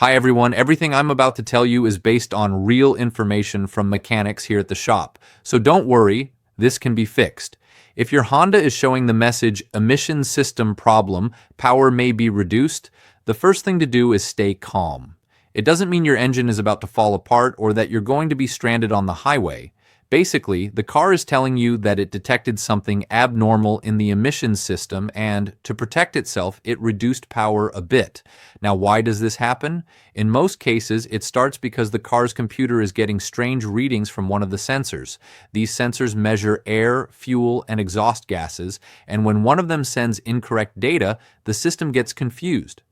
Hi everyone, everything I'm about to tell you is based on real information from mechanics here at the shop. So don't worry, this can be fixed. If your Honda is showing the message emission system problem, power may be reduced, the first thing to do is stay calm. It doesn't mean your engine is about to fall apart or that you're going to be stranded on the highway. Basically, the car is telling you that it detected something abnormal in the emissions system and, to protect itself, it reduced power a bit. Now, why does this happen? In most cases, it starts because the car's computer is getting strange readings from one of the sensors. These sensors measure air, fuel, and exhaust gases, and when one of them sends incorrect data, the system gets confused.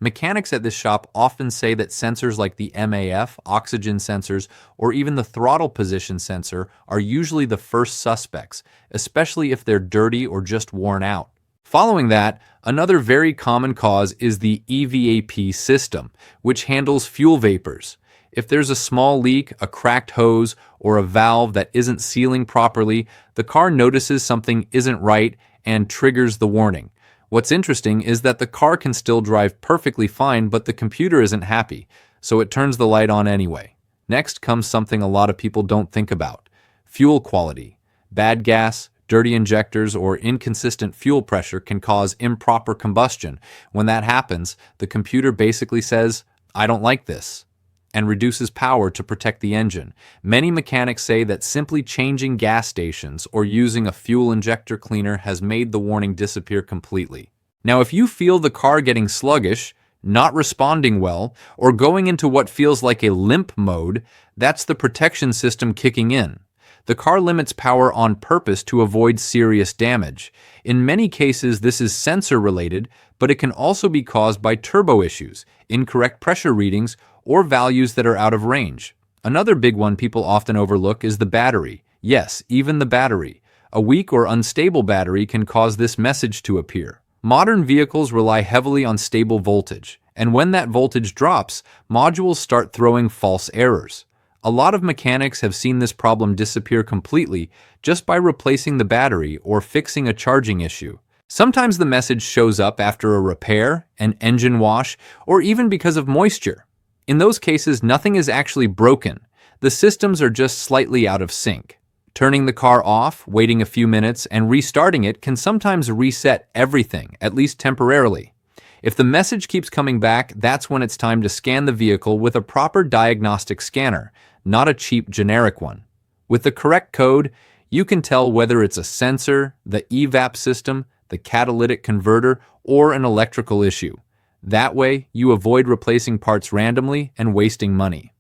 Mechanics at this shop often say that sensors like the MAF, oxygen sensors, or even the throttle position sensor are usually the first suspects, especially if they're dirty or just worn out. Following that, another very common cause is the EVAP system, which handles fuel vapors. If there's a small leak, a cracked hose, or a valve that isn't sealing properly, the car notices something isn't right and triggers the warning. What's interesting is that the car can still drive perfectly fine, but the computer isn't happy, so it turns the light on anyway. Next comes something a lot of people don't think about: fuel quality. Bad gas, dirty injectors, or inconsistent fuel pressure can cause improper combustion. When that happens, the computer basically says, "I don't like this," and reduces power to protect the engine. Many mechanics say that simply changing gas stations or using a fuel injector cleaner has made the warning disappear completely. Now, if you feel the car getting sluggish, not responding well, or going into what feels like a limp mode, that's the protection system kicking in. The car limits power on purpose to avoid serious damage. In many cases, this is sensor-related, but it can also be caused by turbo issues, incorrect pressure readings, or values that are out of range. Another big one people often overlook is the battery. Yes, even the battery. A weak or unstable battery can cause this message to appear. Modern vehicles rely heavily on stable voltage, and when that voltage drops, modules start throwing false errors. A lot of mechanics have seen this problem disappear completely just by replacing the battery or fixing a charging issue. Sometimes the message shows up after a repair, an engine wash, or even because of moisture. In those cases, nothing is actually broken. The systems are just slightly out of sync. Turning the car off, waiting a few minutes, and restarting it can sometimes reset everything, at least temporarily. If the message keeps coming back, that's when it's time to scan the vehicle with a proper diagnostic scanner, not a cheap generic one. With the correct code, you can tell whether it's a sensor, the EVAP system, the catalytic converter, or an electrical issue. That way, you avoid replacing parts randomly and wasting money.